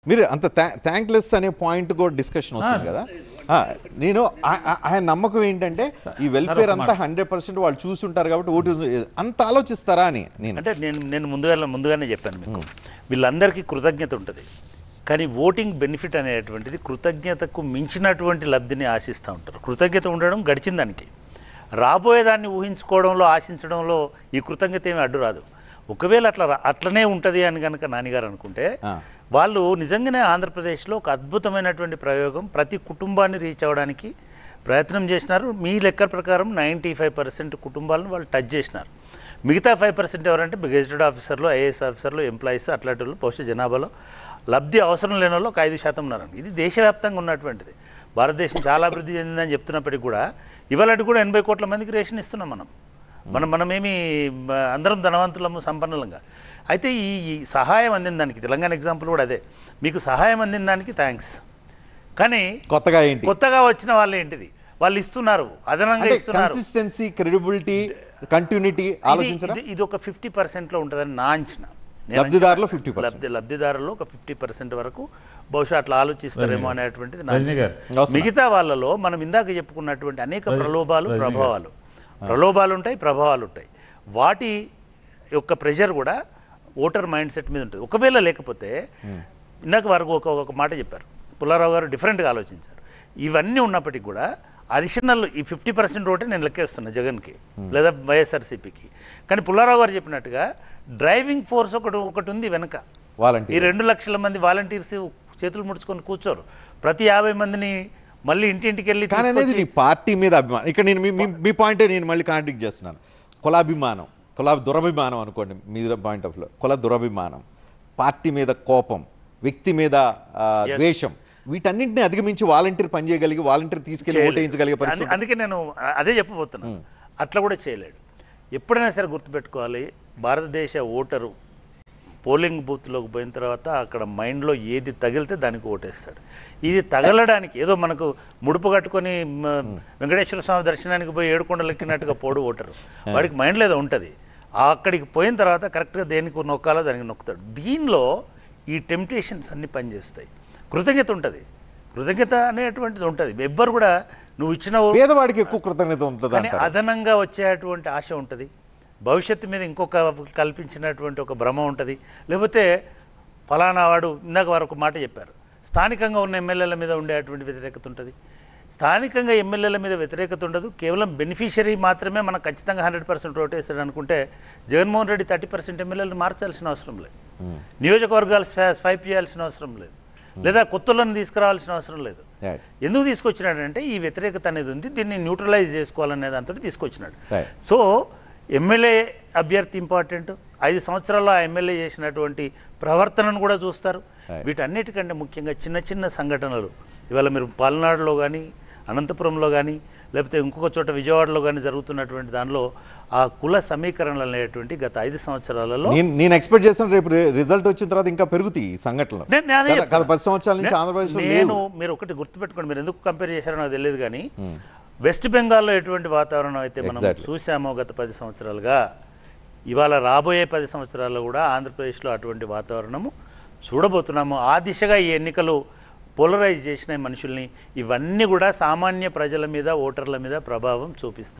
మీరు అంత థ్యాంక్లెస్ అనే పాయింట్ కూడా డిస్కషన్ వస్తుంది కదా. నేను ఆయన నమ్మకం ఏంటంటే ఈ వెల్ఫేర్ అంతా 100% వాళ్ళు చూసుంటారు కాబట్టి ఓటు అంత ఆలోచిస్తారా అని. అంటే నేను ముందుగానే చెప్పాను మీకు, వీళ్ళందరికీ కృతజ్ఞత ఉంటుంది, కానీ ఓటింగ్ బెనిఫిట్ అనేటువంటిది కృతజ్ఞతకు మించినటువంటి లబ్ధిని ఆశిస్తూ ఉంటారు. కృతజ్ఞత ఉండడం గడిచిన దానికి, రాబోయేదాన్ని ఊహించుకోవడంలో ఆశించడంలో ఈ కృతజ్ఞత ఏమి అడ్డు రాదు. ఒకవేళ అట్లనే ఉంటుంది అని కనుక నాన్నగారు అనుకుంటే, వాళ్ళు నిజంగానే ఆంధ్రప్రదేశ్లో ఒక అద్భుతమైనటువంటి ప్రయోగం, ప్రతి కుటుంబాన్ని రీచ్ అవ్వడానికి ప్రయత్నం చేసినారు. మీ లెక్క ప్రకారం 95% కుటుంబాలను వాళ్ళు టచ్ చేసినారు. మిగతా 5% ఎవరంటే గెజిటెడ్ ఆఫీసర్లు, ఐఏఎస్ ఆఫీసర్లు, ఎంప్లాయీస్, అట్లాంటి వాళ్ళు పౌష్య జనాభాలో లబ్ధి అవసరం లేని వాళ్ళు ఒక 5% ఉన్నారండి. ఇది దేశవ్యాప్తంగా ఉన్నటువంటిది. భారతదేశం చాలా అభివృద్ధి చెందిందని చెప్తున్నప్పటికీ కూడా ఇవాళ కూడా 80 కోట్ల మందికి రేషన్ ఇస్తున్నాం మనమేమి అందరం ధనవంతులము, సంపన్నులంగా. అయితే ఈ సహాయం అందిన దానికి, తెలంగాణ ఎగ్జాంపుల్ కూడా అదే, మీకు సహాయం అందిన దానికి థ్యాంక్స్. కానీ కొత్తగా వచ్చిన వాళ్ళు ఏంటిది, వాళ్ళు ఇస్తున్నారు, అదనంగా ఇస్తున్నారు. కన్సిస్టెన్సీ, క్రెడిబిలిటీ, కంటిన్యూటీ ఆలోచించరా? ఇది ఒక 50%లో ఉంటుందని నా అంచనా. లబ్ధిదారులు 50%, లబ్ధిదారుల్లో ఒక 50% వరకు బహుశా అట్లా ఆలోచిస్తారేమో అనేటువంటిది నా అంచనా. మిగతా వాళ్ళలో మనం ఇందాక చెప్పుకున్నటువంటి అనేక ప్రలోభాలు ఉంటాయి, ప్రభావాలు ఉంటాయి. వాటి యొక్క ప్రెషర్ కూడా ఓటర్ మైండ్ సెట్ మీద ఉంటుంది. ఒకవేళ లేకపోతే, ఇందాక వరకు ఒక మాట చెప్పారు, పుల్లారావు గారు డిఫరెంట్గా ఆలోచించారు. ఇవన్నీ ఉన్నప్పటికీ కూడా అడిషనల్ ఈ 50% ఓటే నేను లెక్కేస్తున్నా జగన్కి లేదా వైఎస్ఆర్సీపీకి. కానీ పుల్లారావు గారు చెప్పినట్టుగా డ్రైవింగ్ ఫోర్స్ ఒకటి ఉంది వెనక. ఈ 2 లక్షల మంది వాలంటీర్స్ చేతులు ముడుచుకొని కూర్చోరు. ప్రతి 50 మందిని మళ్ళీ ఇంటింటికి వెళ్ళి పార్టీ మీద అభిమానం. ఇక్కడ నేను మీ పాయింటే నేను మళ్ళీ కాంట్రాక్ట్ చేస్తున్నాను. కులాభిమానం, దురభిమానం అనుకోండి మీ పాయింట్ ఆఫ్ లో. కుల దురభిమానం, పార్టీ మీద కోపం, వ్యక్తి మీద ద్వేషం, వీటన్నింటినీ అధిగమించి వాలంటీర్ పనిచేయగలిగి, వాలంటీర్ తీసుకెళ్లి ఓటేయించగలిగే పరిస్థితి. అందుకే నేను అదే చెప్పబోతున్నాను. అట్లా కూడా చేయలేడు. ఎప్పుడైనా సరే గుర్తుపెట్టుకోవాలి, భారతదేశ ఓటరు పోలింగ్ బూత్లోకి పోయిన తర్వాత అక్కడ మైండ్లో ఏది తగిలితే దానికి ఓటేస్తాడు. ఇది తగలడానికి ఏదో మనకు ముడుపు కట్టుకొని వెంకటేశ్వర స్వామి దర్శనానికి పోయి 7 కొండలు ఎక్కినట్టుగా పోడు ఓటరు. వాడికి మైండ్లో ఏదో ఉంటుంది. అక్కడికి పోయిన తర్వాత కరెక్ట్గా దేనికి నొక్కాలో దానికి నొక్కుతాడు. దీనిలో ఈ టెంప్టేషన్స్ అన్నీ పనిచేస్తాయి. కృతజ్ఞత ఉంటుంది, కృతజ్ఞత అనేటువంటిది ఉంటుంది. ఎవ్వరు కూడా నువ్వు ఇచ్చిన పేదవాడికి ఎక్కువ కృతజ్ఞత ఉంటుంది, కానీ అదనంగా వచ్చేటువంటి ఆశ ఉంటుంది. భవిష్యత్తు మీద ఇంకొక కల్పించినటువంటి ఒక భ్రమ ఉంటుంది. లేకపోతే ఫలానా వాడు, ఇందాక వారు ఒక మాట చెప్పారు, స్థానికంగా ఉన్న ఎమ్మెల్యేల మీద ఉండేటువంటి వ్యతిరేకత ఉంటుంది. స్థానికంగా ఎమ్మెల్యేల మీద వ్యతిరేకత ఉండదు, కేవలం బెనిఫిషియరీ మాత్రమే మనకు ఖచ్చితంగా 100% ఓటేస్తాడు అనుకుంటే, జగన్మోహన్ రెడ్డి 30% ఎమ్మెల్యేలను మార్చాల్సిన అవసరం లేదు, నియోజకవర్గాలు స్వైప్ చేయాల్సిన అవసరం లేదు, లేదా కొత్తలను తీసుకురావాల్సిన అవసరం లేదు. ఎందుకు తీసుకొచ్చినాడంటే ఈ వ్యతిరేకత అనేది ఉంది, దీన్ని న్యూట్రలైజ్ చేసుకోవాలనే దాంతో తీసుకొచ్చినాడు. సో ఎమ్మెల్యే అభ్యర్థి ఇంపార్టెంట్. 5 సంవత్సరాల్లో ఆ ఎమ్మెల్యే చేసినటువంటి ప్రవర్తనను కూడా చూస్తారు. వీటన్నిటికంటే ముఖ్యంగా చిన్న చిన్న సంఘటనలు, ఇవాళ మీరు పల్నాడులో కానీ, అనంతపురంలో కానీ, లేకపోతే ఇంకొక చోట విజయవాడలో కానీ జరుగుతున్నటువంటి దానిలో ఆ కుల సమీకరణలు అనేటువంటి గత 5 సంవత్సరాలలో నేను ఎక్స్పెక్ట్ చేస్తాను రేపు రిజల్ట్ వచ్చిన తర్వాత ఇంకా పెరుగుతాయి ఈ సంఘటనలు. 10 సంవత్సరాల నుంచి ఆంధ్రప్రదేశ్ మీరు ఒకటి గుర్తుపెట్టుకోండి, మీరు ఎందుకు కంపేర్ చేశారో నాకు తెలియదు, కానీ వెస్ట్ బెంగాల్లో ఎటువంటి వాతావరణం అయితే మనం చూసామో గత 10 సంవత్సరాలుగా, ఇవాళ రాబోయే 10 సంవత్సరాల్లో కూడా ఆంధ్రప్రదేశ్లో అటువంటి వాతావరణము చూడబోతున్నాము. ఆ దిశగా ఈ ఎన్నికలు పోలరైజ్ చేసిన మనుషుల్ని, ఇవన్నీ కూడా సామాన్య ప్రజల మీద, ఓటర్ల మీద ప్రభావం చూపిస్తాయి.